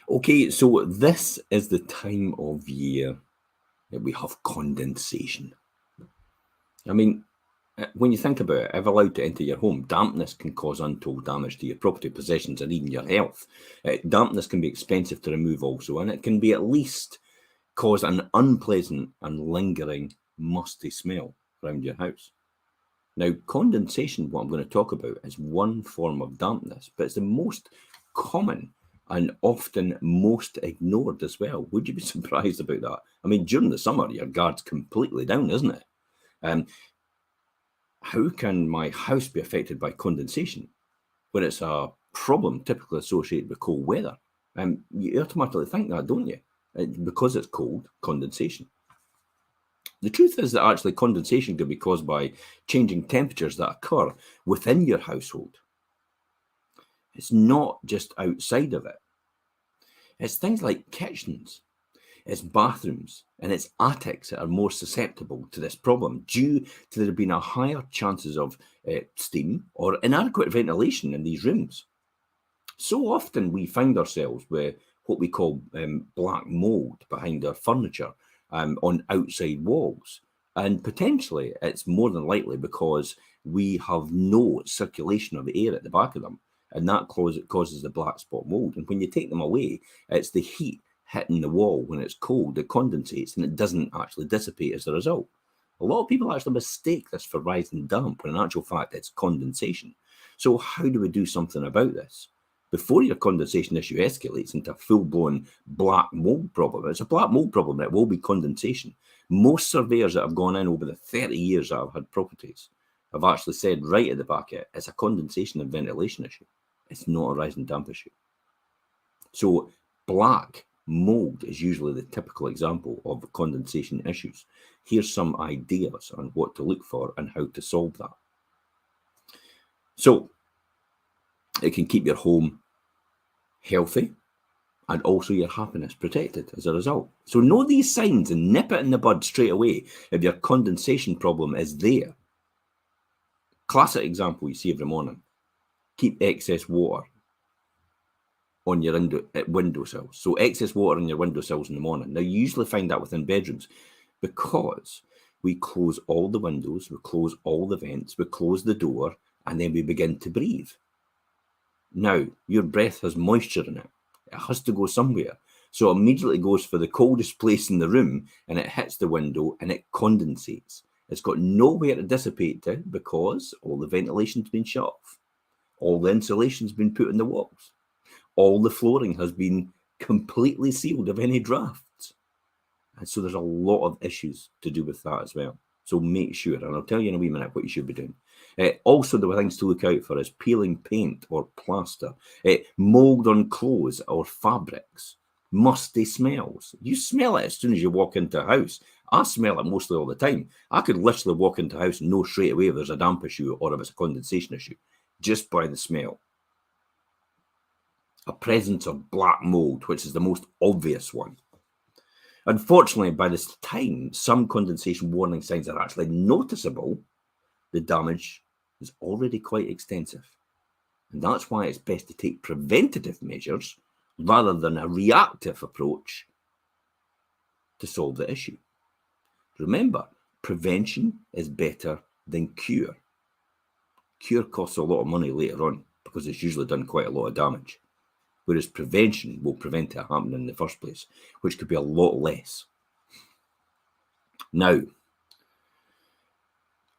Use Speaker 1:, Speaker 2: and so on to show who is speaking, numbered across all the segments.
Speaker 1: Okay, so this is the time of year that we have condensation. I mean, when you think about it, if allowed to enter your home, dampness can cause untold damage to your property, possessions, and even your health. Dampness can be expensive to remove also, and it can be at least cause an unpleasant and lingering musty smell around your house. Now, condensation, what I'm going to talk about, is one form of dampness, but it's the most common and often most ignored as well. Would you be surprised about that? I mean, during the summer, your guard's completely down, isn't it? Um, how can my house be affected by condensation when it's a problem typically associated with cold weather? You automatically think that, don't you? Because it's cold, condensation. The truth is that actually condensation can be caused by changing temperatures that occur within your household. It's not just outside of it. It's things like kitchens, it's bathrooms, and it's attics that are more susceptible to this problem due to there being a higher chances of steam or inadequate ventilation in these rooms. So often we find ourselves with what we call black mould behind our furniture on outside walls. And potentially it's more than likely because we have no circulation of air at the back of them. And that causes the black spot mould. And when you take them away, it's the heat hitting the wall when it's cold that condensates and it doesn't actually dissipate as a result. A lot of people actually mistake this for rising damp when in actual fact it's condensation. So how do we do something about this? Before your condensation issue escalates into a full-blown black mould problem, it's a black mould problem, it will be condensation. Most surveyors that have gone in over the 30 years that I've had properties have actually said right at the back of it, it's a condensation and ventilation issue. It's not a rising damp issue. So black mould is usually the typical example of condensation issues. Here's some ideas on what to look for and how to solve that. So it can keep your home healthy and also your happiness protected as a result. So know these signs and nip it in the bud straight away if your condensation problem is there. Classic example you see every morning. Keep excess water on your windowsills. So excess water on your windowsills in the morning. Now you usually find that within bedrooms because we close all the windows, we close all the vents, we close the door, and then we begin to breathe. Now, your breath has moisture in it. It has to go somewhere. So it immediately goes for the coldest place in the room and it hits the window and it condensates. It's got nowhere to dissipate to because all the ventilation's been shut off. All the insulation's been put in the walls. All the flooring has been completely sealed of any drafts. And so there's a lot of issues to do with that as well. So make sure, and I'll tell you in a wee minute what you should be doing. Also, the things to look out for is peeling paint or plaster, mould on clothes or fabrics, musty smells. You smell it as soon as you walk into a house. I smell it mostly all the time. I could literally walk into a house and know straight away if there's a damp issue or if it's a condensation issue, just by the smell. A presence of black mould, which is the most obvious one. Unfortunately, by this time, some condensation warning signs are actually noticeable. The damage is already quite extensive. And that's why it's best to take preventative measures rather than a reactive approach to solve the issue. Remember, prevention is better than cure. Cure costs a lot of money later on because it's usually done quite a lot of damage. Whereas prevention will prevent it happening in the first place, which could be a lot less. Now,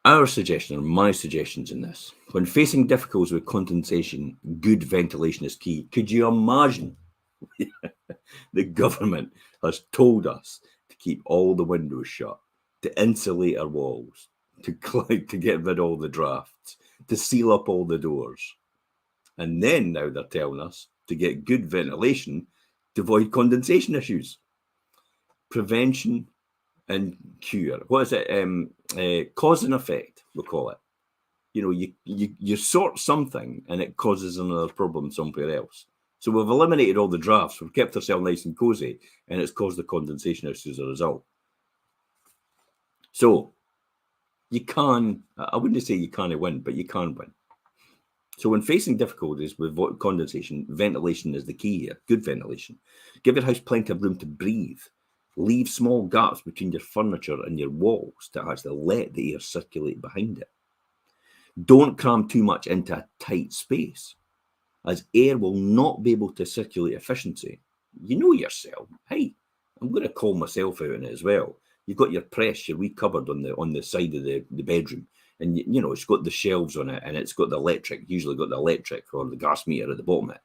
Speaker 1: our suggestion, or my suggestions in this, when facing difficulties with condensation, good ventilation is key. Could you imagine the government has told us to keep all the windows shut, to insulate our walls, to get rid of all the drafts, to seal up all the doors. And then now they're telling us to get good ventilation to avoid condensation issues. Prevention and cure. What is it? Cause and effect, we'll call it. You know, you sort something and it causes another problem somewhere else. So we've eliminated all the drafts, we've kept ourselves nice and cozy, and it's caused the condensation issues as a result. So you can, I wouldn't say you can't win, but you can win. So when facing difficulties with condensation, ventilation is the key here. Good ventilation. Give your house plenty of room to breathe. Leave small gaps between your furniture and your walls to actually let the air circulate behind it. Don't cram too much into a tight space, as air will not be able to circulate efficiently. You know yourself. Hey, I'm going to call myself out on it as well. You've got your press, your wee cupboard on the side of the bedroom, and you know it's got the shelves on it, and it's got the electric. Usually got the electric or the gas meter at the bottom of it.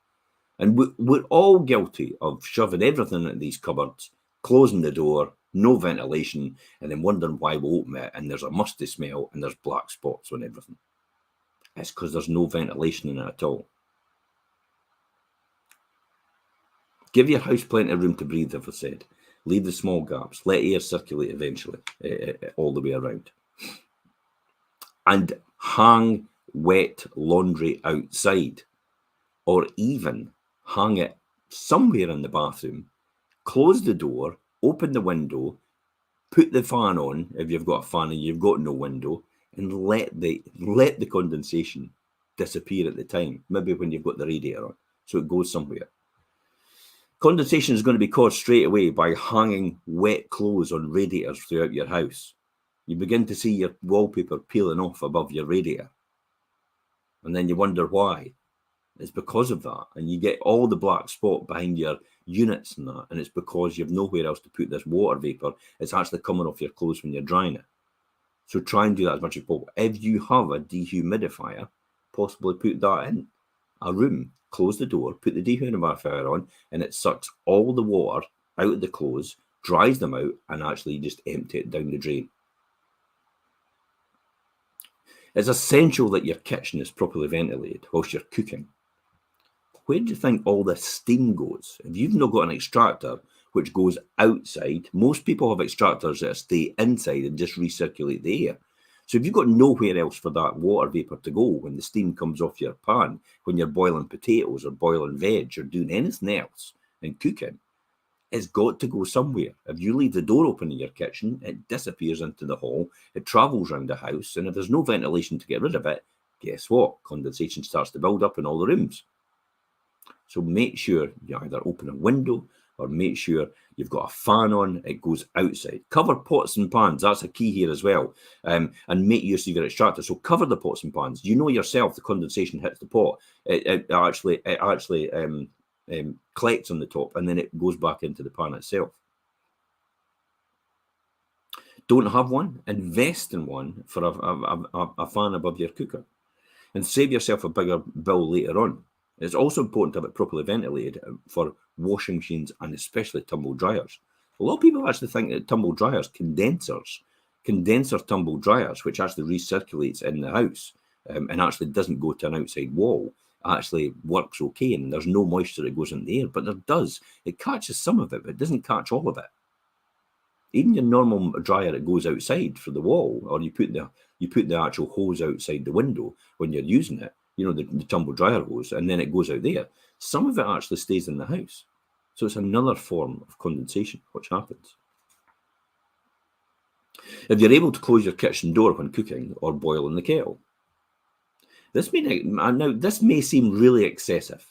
Speaker 1: And we're all guilty of shoving everything into these cupboards, closing the door, no ventilation, and then wondering why we open it and there's a musty smell and there's black spots on everything. It's because there's no ventilation in it at all. Give your house plenty of room to breathe, as I said. Leave the small gaps. Let air circulate eventually, all the way around. And hang wet laundry outside, or even hang it somewhere in the bathroom. Close the door, open the window, put the fan on if you've got a fan and you've got no window, and let the condensation disappear at the time, maybe when you've got the radiator on, so it goes somewhere. Condensation is going to be caused straight away by hanging wet clothes on radiators throughout your house. You begin to see your wallpaper peeling off above your radiator, and then you wonder why. It's because of that, and you get all the black spot behind your units and that, and it's because you've nowhere else to put this water vapor. It's actually coming off your clothes when you're drying it. So try and do that as much as possible. If you have a dehumidifier, possibly put that in a room. Close the door, put the dehumidifier on, and it sucks all the water out of the clothes, dries them out, and actually just empty it down the drain. It's essential that your kitchen is properly ventilated whilst you're cooking. Where do you think all this steam goes? If you've not got an extractor which goes outside, most people have extractors that stay inside and just recirculate the air. So if you've got nowhere else for that water vapor to go when the steam comes off your pan, when you're boiling potatoes or boiling veg or doing anything else and cooking, it's got to go somewhere. If you leave the door open in your kitchen, it disappears into the hall, it travels around the house, and if there's no ventilation to get rid of it, guess what? Condensation starts to build up in all the rooms. So make sure you either open a window or make sure you've got a fan on, it goes outside. Cover pots and pans, that's a key here as well. And make use of your extractor. So cover the pots and pans. You know yourself, the condensation hits the pot. It actually collects on the top and then it goes back into the pan itself. Don't have one? Invest in one for a fan above your cooker. And save yourself a bigger bill later on. It's also important to have it properly ventilated for washing machines and especially tumble dryers. A lot of people actually think that tumble dryers, condenser tumble dryers, which actually recirculates in the house and actually doesn't go to an outside wall, actually works okay and there's no moisture that goes in the air, but there does. It catches some of it, but it doesn't catch all of it. Even your normal dryer that goes outside for the wall, or you put the actual hose outside the window when you're using it, you know, the tumble dryer hose, and then it goes out there. Some of it actually stays in the house. So it's another form of condensation which happens. If you're able to close your kitchen door when cooking or boiling the kettle. This may seem really excessive,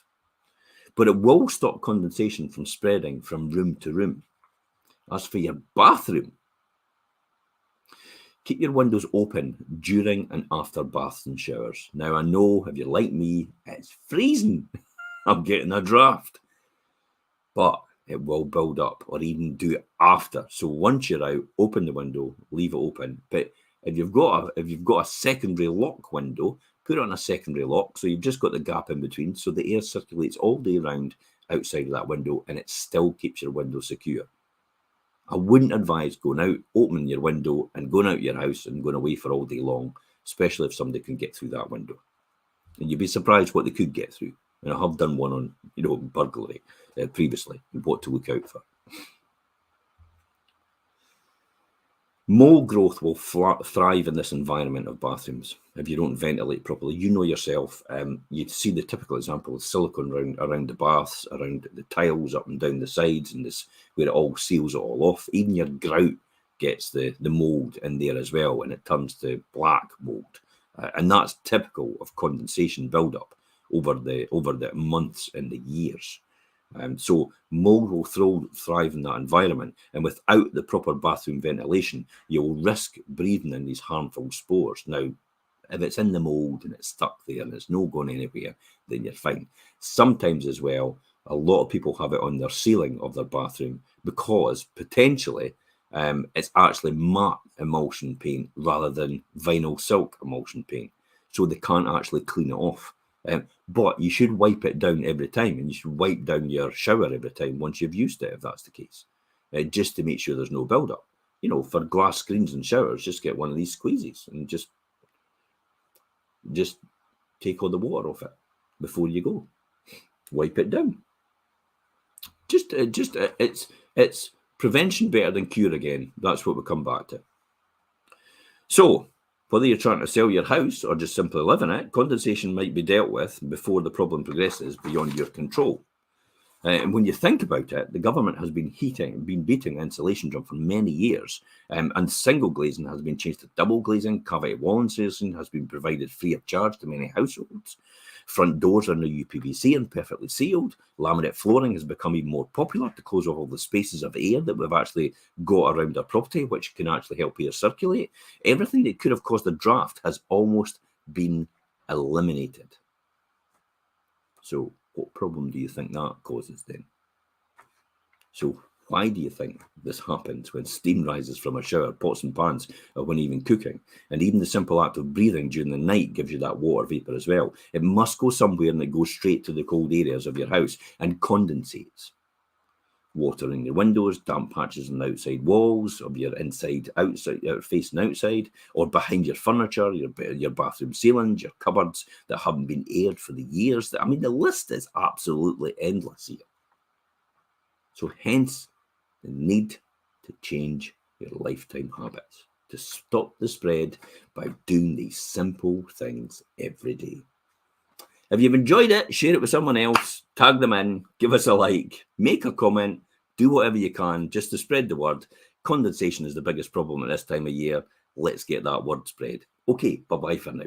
Speaker 1: but it will stop condensation from spreading from room to room. As for your bathroom, keep your windows open during and after baths and showers. Now, I know if you're like me, it's freezing. I'm getting a draft. But it will build up, or even do it after. So once you're out, open the window, leave it open. But if you've got a secondary lock window, put it on a secondary lock, so you've just got the gap in between, so the air circulates all day round outside of that window, and it still keeps your window secure. I wouldn't advise going out, opening your window, and going out your house and going away for all day long, especially if somebody can get through that window. And you'd be surprised what they could get through. And I have done one on, burglary previously, and what to look out for. Mold growth will thrive in this environment of bathrooms if you don't ventilate properly. You know yourself. You see the typical example of silicone around the baths, around the tiles, up and down the sides, and this where it all seals it all off. Even your grout gets the mold in there as well, and it turns to black mold And that's typical of condensation buildup over the months and the years. So mould will thrive in that environment, and without the proper bathroom ventilation, you'll risk breathing in these harmful spores. Now, if it's in the mould and it's stuck there and it's no going anywhere, then you're fine. Sometimes as well, a lot of people have it on their ceiling of their bathroom because potentially it's actually matte emulsion paint rather than vinyl silk emulsion paint. So they can't actually clean it off. But you should wipe it down every time, and you should wipe down your shower every time once you've used it, if that's the case, just to make sure there's no build-up. You know, for glass screens and showers, just get one of these squeezies and just take all the water off it before you go. Wipe it down. It's prevention better than cure again. That's what we come back to. So, whether you're trying to sell your house or just simply live in it, condensation might be dealt with before the problem progresses beyond your control. And when you think about it, the government has been beating the insulation drum for many years, and single glazing has been changed to double glazing. Cavity wall insulation has been provided free of charge to many households. Front doors are now UPVC and perfectly sealed. Laminate flooring has become even more popular to close off all the spaces of air that we've actually got around our property, which can actually help air circulate. Everything that could have caused a draft has almost been eliminated. So what problem do you think that causes then? So why do you think this happens when steam rises from a shower, pots and pans, or when even cooking? And even the simple act of breathing during the night gives you that water vapor as well. It must go somewhere, and it goes straight to the cold areas of your house and condensates. Water in your windows, damp patches on the outside walls of your facing outside, or behind your furniture, your bathroom ceilings, your cupboards that haven't been aired for the years. I mean, the list is absolutely endless here. So hence the need to change your lifetime habits, to stop the spread by doing these simple things every day. If you've enjoyed it, share it with someone else, tag them in, give us a like, make a comment, do whatever you can just to spread the word. Condensation is the biggest problem at this time of year. Let's get that word spread. Okay, bye-bye for now.